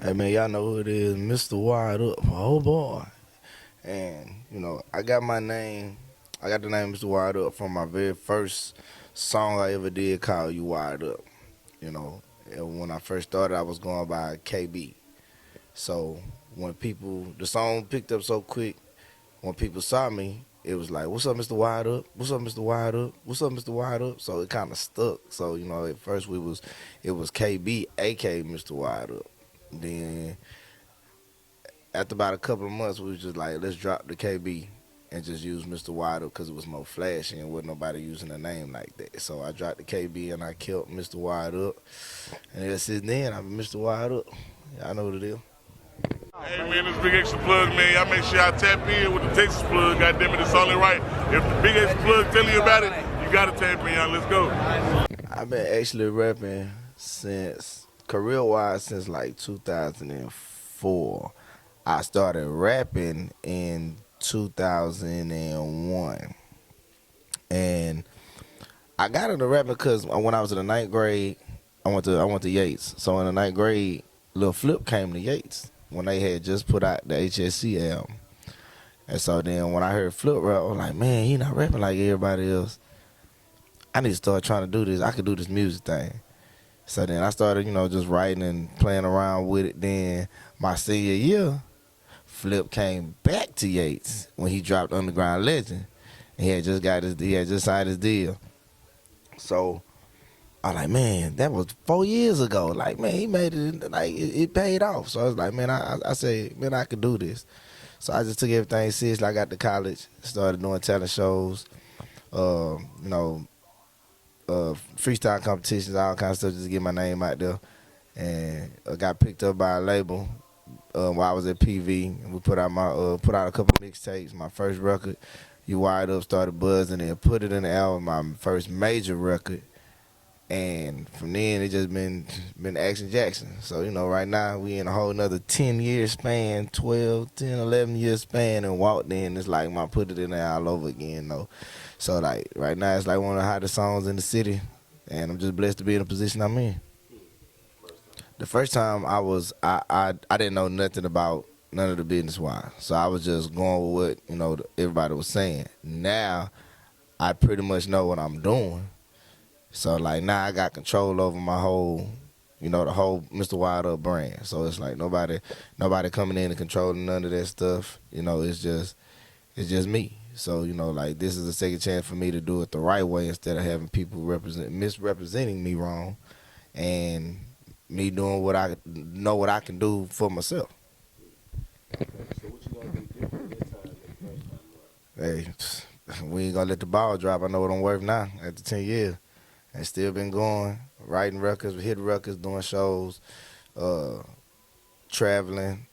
Hey man, y'all know who it is, Mr. Wide Up. Oh boy. And, I got my name, I got the name Mr. Wide Up from my very first song I ever did called You Wide Up. You know, and when I first started, I was going by KB. So when the song picked up so quick, when people saw me, it was like, what's up, Mr. Wide Up? What's up, Mr. Wide Up? What's up, Mr. Wide Up? So it kind of stuck. So, at first it was KB, aka Mr. Wide Up. Then after about a couple of months, we was just like, let's drop the KB and just use Mr. Wide Up because it was more flashy and wasn't nobody using a name like that. So I dropped the KB and I kept Mr. Wide Up. And ever since then, I've been Mr. Wide Up. Y'all know what it is. Hey man, this Big Extra Plug, man. Y'all make sure y'all tap in with the Texas Plug. Goddamn it, it's only right. If the Big Extra Plug tell you about it, you gotta tap in, y'all. Let's go. I've been actually rapping career-wise since like 2004. I started rapping in 2001. And I got into rapping because when I was in the ninth grade, I went to Yates. So in the ninth grade, Lil Flip came to Yates when they had just put out the HSC album. And so then when I heard Flip rap, I was like, man, he not rapping like everybody else. I need to start trying to do this. I could do this music thing. So then I started, just writing and playing around with it. Then my senior year, Flip came back to Yates when he dropped Underground Legend. And he had just signed his deal. So I was like, man, that was 4 years ago. Like, man, he made it, like, it paid off. So I was like, man, I said, man, I could do this. So I just took everything seriously. I got to college, started doing talent shows, uh, you know, freestyle competitions, all kinds of stuff, just to get my name out there. And I got picked up by a label while I was at PV. And we put out a couple of mixtapes. My first record, You Wired Up, started buzzing, and put it in the album, my first major record. And from then it just been Action Jackson. So, right now we in a whole nother 10-year span, 12, 10, 11-year span, and walked in. It's like my put it in there all over again, though. So, like, right now it's like one of the hottest songs in the city, and I'm just blessed to be in the position I'm in. The first time I didn't know nothing about none of the business wise. So I was just going with what, everybody was saying. Now I pretty much know what I'm doing. So like now I got control over my whole, the whole Mr. Wild Up brand. So it's like nobody coming in and controlling none of that stuff. It's just me. So like this is a second chance for me to do it the right way instead of having people misrepresenting me wrong, and me doing what I know what I can do for myself. So what you gonna do different this time than the first time? Hey, we ain't gonna let the ball drop. I know what I'm worth now after 10 years. And still been going, writing records, hitting records, doing shows, traveling,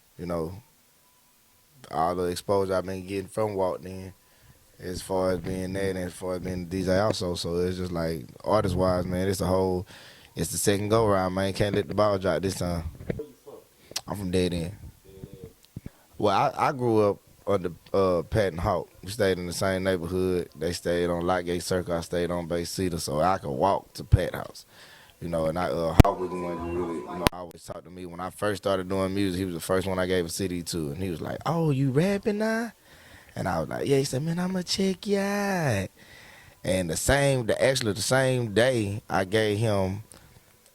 all the exposure I've been getting from Walked In as far as being that and as far as being a DJ also. So it's just like, artist-wise, man, it's the second go-round, man. Can't let the ball drop this time. Where you from? I'm from Dead End. Dead Well, I grew up under Patton Hawk. We stayed in the same neighborhood. They stayed on Lockgate Circle. I stayed on Bay Cedar, so I could walk to Pat House. And Hawk was the one who really, always talked to me. When I first started doing music, he was the first one I gave a CD to. And he was like, oh, you rapping now? And I was like, yeah. He said, man, I'm going to check you out. And the same day, I gave him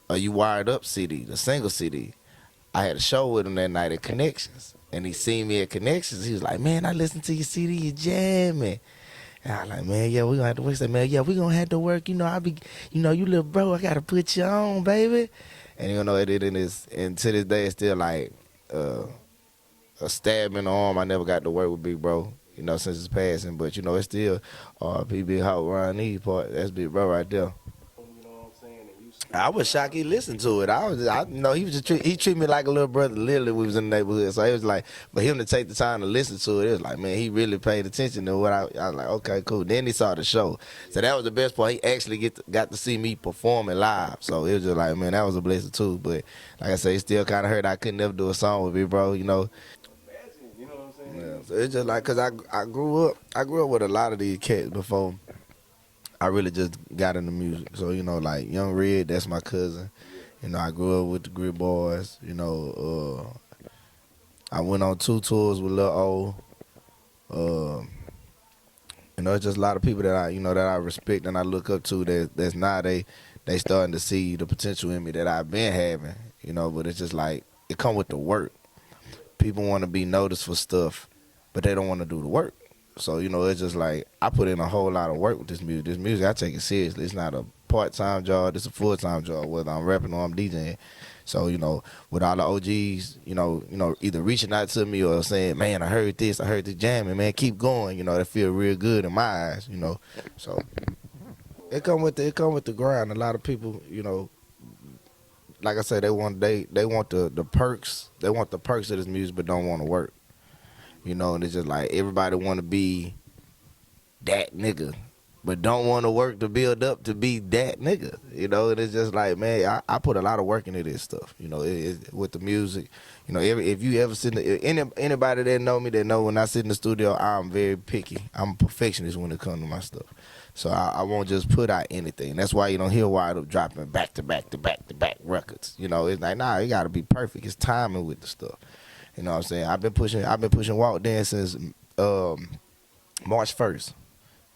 a You Wired Up CD, the single CD. I had a show with him that night at Connections. And he seen me at Connections. He was like, man, I listened to your CD, you jamming. And I was like, man, yeah, we gonna have to work. He said, man, yeah, we gonna have to work. You little bro, I gotta put you on, baby. And it and to this day, it's still like a stab in the arm. I never got to work with Big Bro, since his passing. But, it's still Big Hot Ron E part. That's Big Bro right there. You know what I'm saying? And you I was shocked he listened to it. He was he treated me like a little brother. Literally, we was in the neighborhood, so it was like for him to take the time to listen to it. It was like, man, he really paid attention to what I was like, okay, cool. Then he saw the show, so that was the best part. He actually got to see me performing live, so it was just like, man, that was a blessing too. But like I say, it still kind of hurt. I could never do a song with me, bro. imagine, you know what I'm saying? Yeah, so it's just like, cause I grew up with a lot of these cats before I really just got into music. So like Young Red, that's my cousin. You know, I grew up with the Grit Boys. You know, I went on 2 tours with Lil O. You know, it's just a lot of people that I respect and I look up to. That's now they starting to see the potential in me that I've been having. You know, but it's just like it come with the work. People want to be noticed for stuff, but they don't want to do the work. So, you know, it's just like I put in a whole lot of work with this music. This music, I take it seriously. It's not a part-time job. It's a full-time job, whether I'm rapping or I'm DJing. So, you know, with all the OGs, you know, either reaching out to me or saying, man, I heard this jamming, man, keep going. You know, that feel real good in my eyes, you know. So it come with the grind. A lot of people, you know, like I said, they want the perks. They want the perks of this music, but don't want to work. You know, and it's just like everybody want to be that nigga, but don't want to work to build up to be that nigga. You know, and it's just like, man, I put a lot of work into this stuff. You know, with the music. You know, if you ever sit anybody that know me that know when I sit in the studio, I'm very picky. I'm a perfectionist when it comes to my stuff. So I won't just put out anything. That's why you don't hear Wild Up dropping back to back records. You know, it's like, nah, it got to be perfect. It's timing with the stuff. You know what I'm saying? I've been pushing Walk In since March 1st.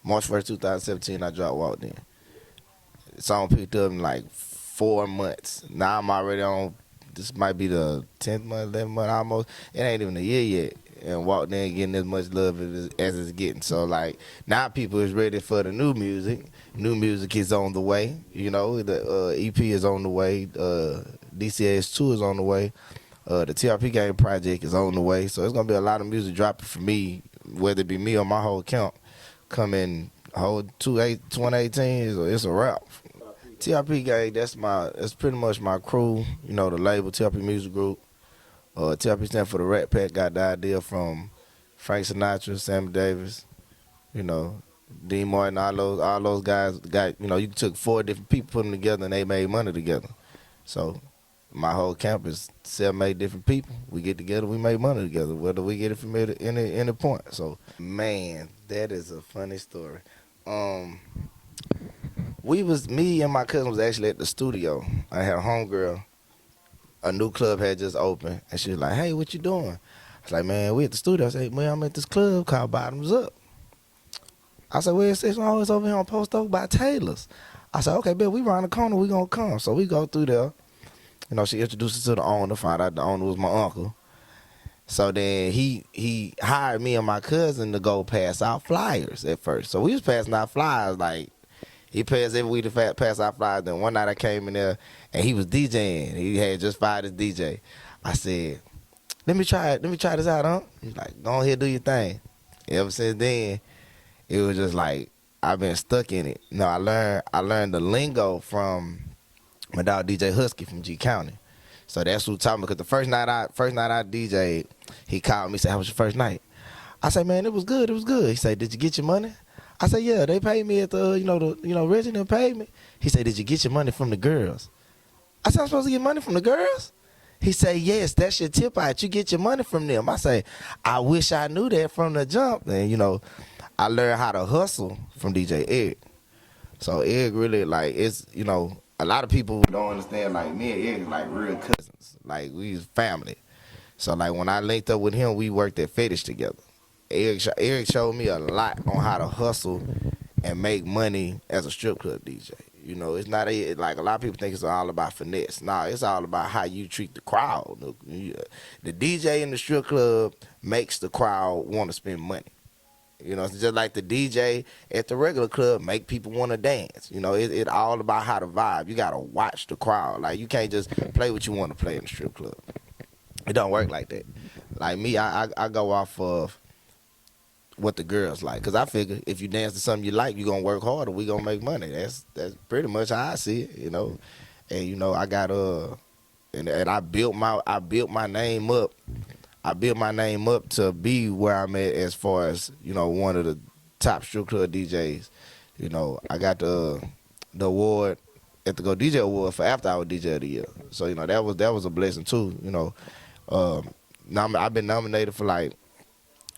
March 1st, 2017, I dropped Walked In. The song picked up in like 4 months. Now I'm already on, this might be the 10th month, 11th month almost. It ain't even a year yet. And Walked In getting as much love as it's getting. So like, now people is ready for the new music. New music is on the way. You know, the EP is on the way. DCAS 2 is on the way. The TRP Game project is on the way, so it's gonna be a lot of music dropping for me, whether it be me or my whole camp, coming whole 2018. It's a wrap. TRP Gang, that's pretty much my crew. You know, the label TRP Music Group. TRP stand for the Rat Pack. Got the idea from Frank Sinatra, Sammy Davis. You know, Dean Martin. All those guys got. You know, you took 4 different people, put them together, and they made money together. So my whole camp is 7, 8 different people. We get together, we make money together, whether we get it from any point. So, man, that is a funny story. Me and my cousin was actually at the studio. I had a homegirl. A new club had just opened, and she was like, hey, what you doing? I was like, man, we at the studio. I said, man, I'm at this club called Bottoms Up. I said, where's this? Oh, it's over here on Post Oak by Taylor's. I said, okay, bet we around the corner, we gonna come. So we go through there. You know, she introduced us to the owner, found out the owner was my uncle. So then he hired me and my cousin to go pass out flyers at first. So we was passing out flyers, like, he paid us every week to pass out flyers. Then one night I came in there, and he was DJing. He had just fired his DJ. I said, let me try this out, huh? He's like, go ahead, do your thing. Ever since then, it was just like, I've been stuck in it. You know, I learned the lingo from my dog DJ Husky from G County. So that's who talking, because the first night I DJ'd, he called me, said, how was your first night? I said, man, it was good. He said, did you get your money? I said, yeah, they paid me at the Reggie paid me. He said, did you get your money from the girls? I said, I'm supposed to get money from the girls? He said, yes, that's your tip out. You get your money from them. I say, I wish I knew that from the jump. And, you know, I learned how to hustle from DJ Eric. So Eric really, like, it's, you know, a lot of people don't understand, like, me and Eric is like real cousins. Like, we was family. So, like, when I linked up with him, we worked at Fetish together. Eric showed me a lot on how to hustle and make money as a strip club DJ. You know, it's not like a lot of people think it's all about finesse. Nah, it's all about how you treat the crowd. The DJ in the strip club makes the crowd want to spend money. You know, it's just like the DJ at the regular club make people want to dance. You know, it all about how to vibe. You got to watch the crowd. Like, you can't just play what you want to play in the strip club. It don't work like that. Like me, I go off of what the girls like. Because I figure if you dance to something you like, you're going to work harder. We going to make money. That's pretty much how I see it, you know. And, you know, I got, and I built my name up. I built my name up to be where I'm at as far as, you know, one of the top strip club DJs. You know, I got the award at the Go DJ Award for After Hour DJ of the Year. So, you know, that was a blessing too. You know, I've been nominated for like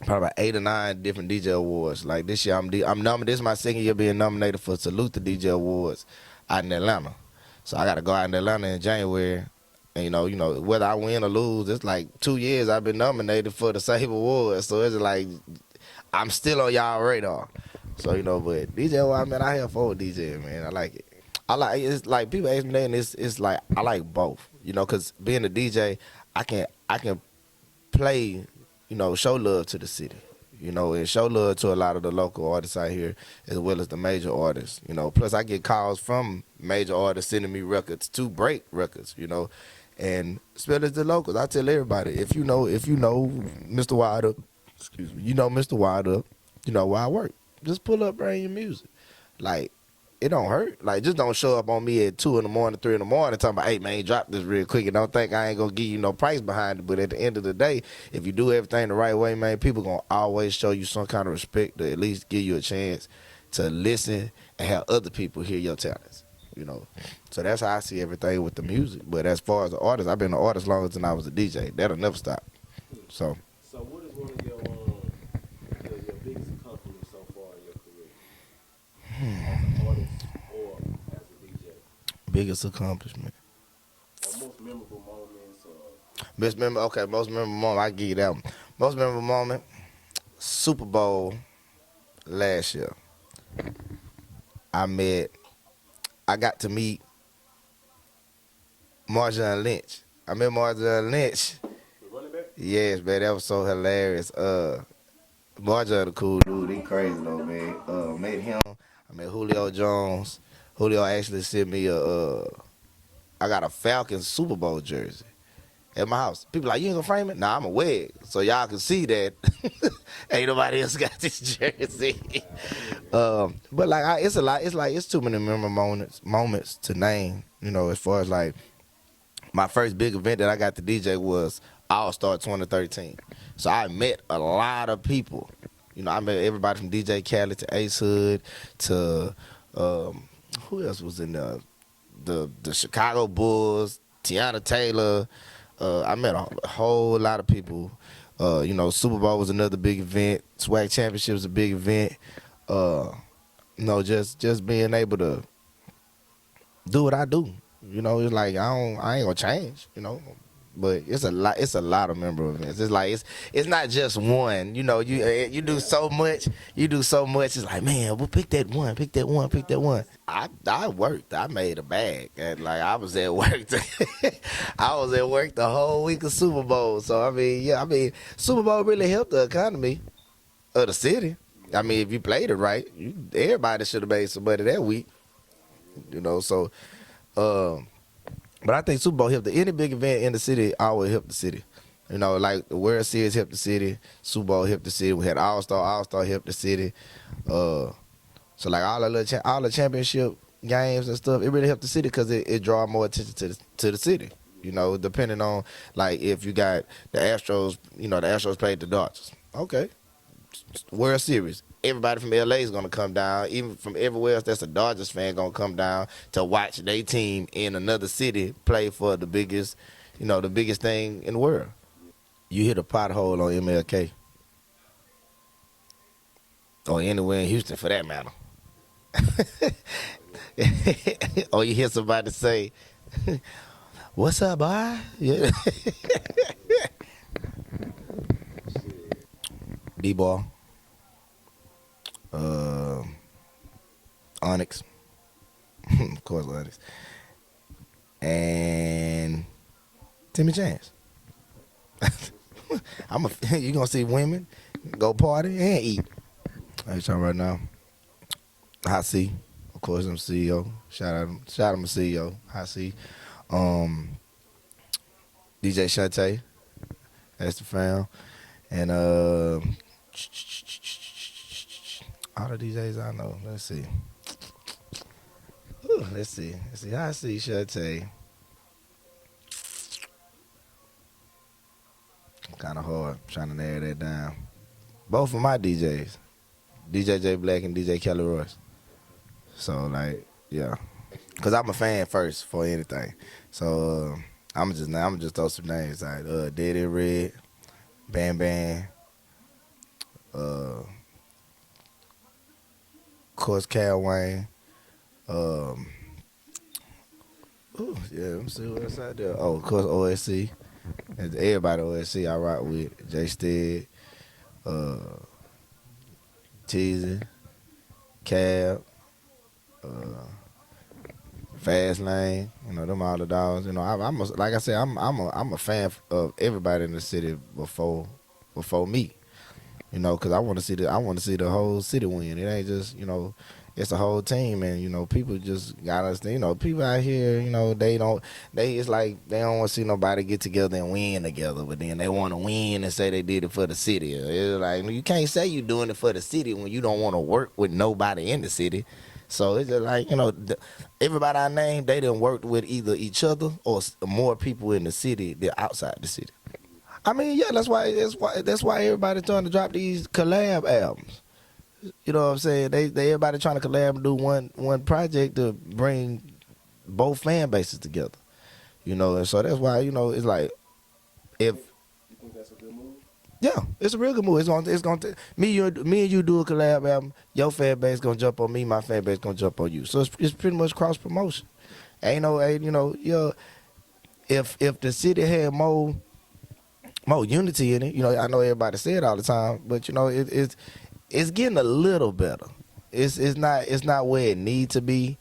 probably about 8 or 9 different DJ awards. Like this year, I'm nominated. This is my second year being nominated for Salute the DJ Awards out in Atlanta. So I got to go out in Atlanta in January. And, you know, whether I win or lose, it's like 2 years I've been nominated for the same award. So it's like I'm still on y'all radar. So, you know, but DJ, well, I mean, I have for DJ, man. I like it. It's like people ask me that, and it's like I like both. You know, because being a DJ, I can play, you know, show love to the city. You know, and show love to a lot of the local artists out here as well as the major artists. You know, plus I get calls from major artists sending me records to break records. You know, and especially the locals. I tell everybody, if you know Mr. Wilder, excuse me, you know Mr. Wilder, you know where I work. Just pull up, bring your music. Like, it don't hurt. Like, just don't show up on me at 2 in the morning, 3 in the morning, talking about, hey, man, drop this real quick. And don't think I ain't going to give you no price behind it. But at the end of the day, if you do everything the right way, man, people going to always show you some kind of respect to at least give you a chance to listen and have other people hear your talents. You know, so that's how I see everything with the music. But as far as the artist, I've been an artist longer than I was a DJ. That'll never stop. So what is one of your biggest accomplishments so far in your career? As an artist or as a DJ? biggest accomplishment. Or most memorable moments? Most memorable moment, I give you that one. Most memorable moment, Super Bowl last year. I got to meet Marshawn Lynch. I met Marshawn Lynch. The running back? Yes, man, that was so hilarious. Marshawn a cool dude. He crazy though, man. Met him. I met Julio Jones. Julio actually sent me I got a Falcons Super Bowl jersey at my house. People like, you ain't gonna frame it? Nah, I'm a wig. So y'all can see that ain't nobody else got this jersey. But like, it's a lot. It's too many memorable moments to name. You know, as far as like my first big event that I got to DJ was All Star 2013. So I met a lot of people. You know, I met everybody from DJ Khaled to Ace Hood to who else was in there? The Chicago Bulls, Tiana Taylor. I met a whole lot of people. You know, Super Bowl was another big event. Swag Championship was a big event. You know, just being able to do what I do. You know, it's like I ain't gonna change. You know, but it's a lot of memorable events. It's like it's not just one. You know, you do so much. It's like, man, we'll pick that one. I worked. I made a bag, and like I was at work. I was at work the whole week of Super Bowl. So I mean, Super Bowl really helped the economy of the city. I mean, if you played it right, everybody should have made some money that week. You know, so. But I think Super Bowl helped. Any big event in the city always helped the city. You know, like the World Series helped the city, Super Bowl helped the city. We had All Star helped the city. So like all the championship games and stuff, it really helped the city because it draw more attention to the city. You know, depending on like if you got the Astros, you know, the Astros played the Dodgers. Okay, World Series. Everybody from LA is gonna come down. Even from everywhere else that's a Dodgers fan gonna come down to watch their team in another city play for the biggest, you know, the biggest thing in the world. You hit a pothole on MLK. Or anywhere in Houston for that matter. Or you hear somebody say, "What's up, boy?" Yeah. D-ball. Onyx. Of course, Onyx. And Timmy Chance. You gonna see women go party and eat. I tell right now. Hot C, of course, I'm CEO. Shout out my CEO. Hot C. DJ Shantae, that's the fam, and all the DJs I know. Let's see. Let's see. Hot C, Shantae. Kind of hard trying to narrow that down. Both of my DJs, DJ J Black and DJ Kelly Royce. So like, yeah, cause I'm a fan first for anything. So I'm just throw some names like Daddy Red, Bam Bam, of course Cal Wayne, Ooh, yeah, let me see what's out there. Oh, of course, OSC. And everybody OSC I rock with. J Stead, Teasy, Cab, Fast Lane. You know, them all the dogs. You know, I'm a, like I said, I'm a fan of everybody in the city before me. You know, because I want to see the whole city win. It ain't just, you know, it's a whole team, and you know, people just got us. You know, people out here, you know, it's like they don't want to see nobody get together and win together, but then they want to win and say they did it for the city. It's like you can't say you doing it for the city when you don't want to work with nobody in the city. So it's just like, you know, everybody I named, they done worked with either each other or more people in the city than outside the city. I mean, yeah, that's why everybody's trying to drop these collab albums. You know what I'm saying? They everybody trying to collab and do one project to bring both fan bases together. You know, and so that's why, you know, it's like if You think that's a good move? yeah, it's a real good move. It's gonna me and you do a collab album. Your fan base gonna jump on me. My fan base gonna jump on you. So it's pretty much cross promotion. You know, if the city had more unity in it, you know, I know everybody say it all the time, but you know, it's getting a little better. It's not where it need to be,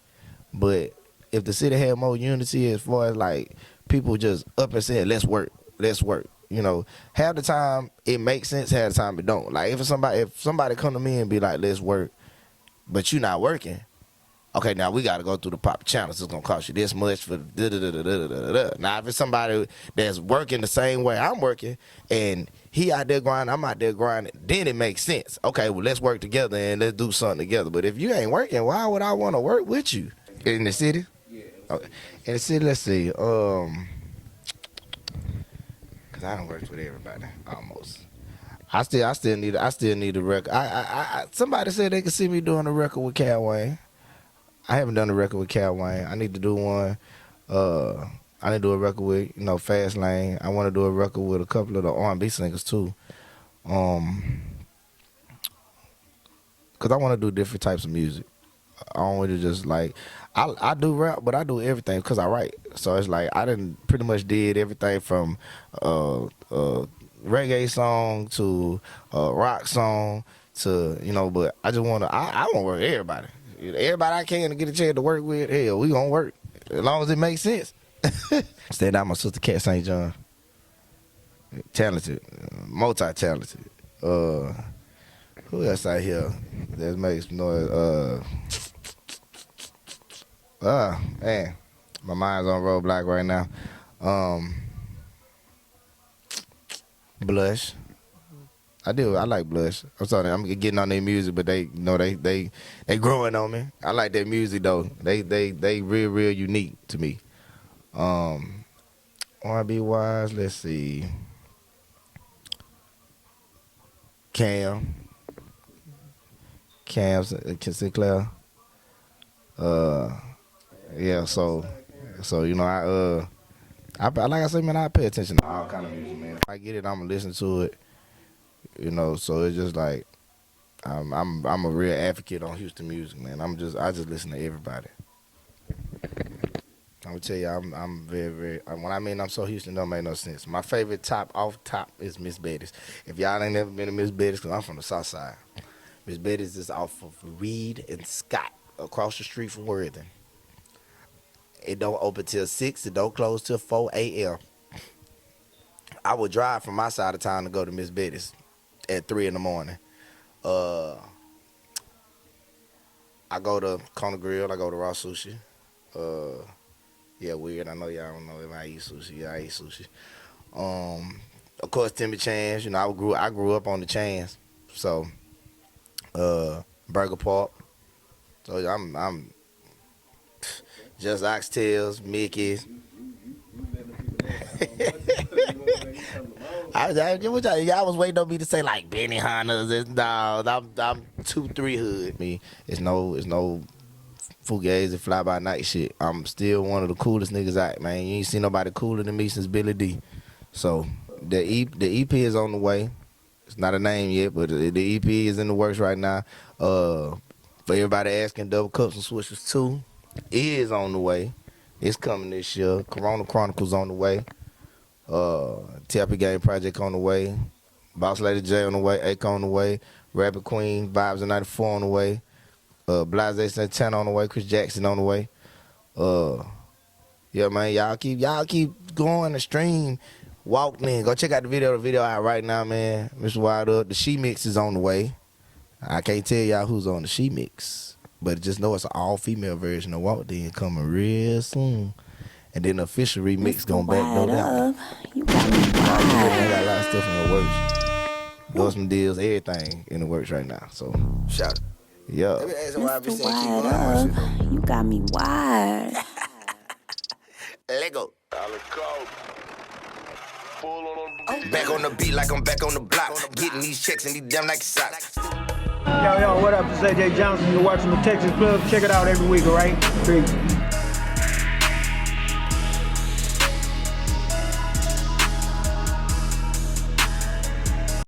but if the city had more unity as far as like people just up and saying let's work. You know, half the time it makes sense, half the time it don't. Like if somebody come to me and be like let's work, but you not working. Okay, now we got to go through the proper channels. It's gonna cost you this much for da-da-da-da-da-da-da. Now, if it's somebody that's working the same way I'm working, and he out there grinding, I'm out there grinding, then it makes sense. Okay, well, let's work together and let's do something together. But if you ain't working, why would I want to work with you in the city? Yeah. Okay. In the city, let's see. Cause I don't work with everybody almost. I still need a record. Somebody said they could see me doing a record with Cal Wayne. I haven't done a record with Cal Wayne. I need to do one. I need to do a record with, you know, Fast Lane. I want to do a record with a couple of the R&B singers too. Cause I want to do different types of music. I don't want to just like, I do rap, but I do everything because I write. So it's like I done pretty much did everything from reggae song to rock song to, you know, but I just want to, I want to work with everybody. Everybody I can to get a chance to work with, hell, we gonna work as long as it makes sense. Stand out my sister Cat St. John, talented, multi-talented. Who else out here that makes noise? Man, my mind's on roadblock right now. Blush. I do. I like Blush. I'm sorry. I'm getting on their music, but they, you know, they growing on me. I like their music though. They real unique to me. R&B wise, let's see. Cam Sinclair. Yeah. So you know, I like I said, man, I pay attention to all kind of music, man. If I get it, I'm gonna listen to it. You know, so it's just like I'm a real advocate on Houston music, man. I just listen to everybody. I'm gonna tell you, I'm very when I mean I'm so Houston, don't make no sense. My favorite off top is Miss Betty's. If y'all ain't never been to Miss Betty's, cause I'm from the South Side. Miss Betty's is off of Reed and Scott, across the street from Worthing. It don't open till 6. It don't close till 4 a.m. I would drive from my side of town to go to Miss Betty's at 3 in the morning. I go to Kona Grill. I go to Raw Sushi. Yeah, weird. I know y'all don't know if I eat sushi. Yeah, I eat sushi. Of course, Timmy Chan's. You know, I grew up on the Chan's. So, Burger Park. So I'm just Oxtails, Mickey's. I was waiting on me to say like Benny Hanna's. No, I'm 2-3 hood. Me, it's no fugazi fly by night shit. I'm still one of the coolest niggas out, man. You ain't seen nobody cooler than me since Billy D. So the EP is on the way. It's not a name yet, but the EP is in the works right now. For everybody asking, Double Cups and Swishers 2 is on the way. It's coming this year. Corona Chronicles on the way. Tappy Game Project on the way. Boss Lady J on the way. Ake on the way. Rapid Queen, Vibes of 94 on the way. Blase Santana on the way. Chris Jackson on the way. Yeah, man, y'all keep going the stream. Walk in. Go check out the video out right now, man. Mr. Wild Up. The She Mix is on the way. I can't tell y'all who's on the She Mix, but just know it's an all-female version of Walk In coming real soon. And then the official remix gonna back no doubt. You got me I wild. got a lot of stuff in the works. Endorsement deals, everything in the works right now. So Shout it. yeah. Let me ask you why I be Mr. saying keep Wild going on my shit, Up. You got me wild. though. Let go. on. Back on the beat like I'm back on the block. Getting these checks and these damn Nike socks. Yo, what up? This is AJ Johnson. You're watching the Texas Plug. Check it out every week, all right? Peace.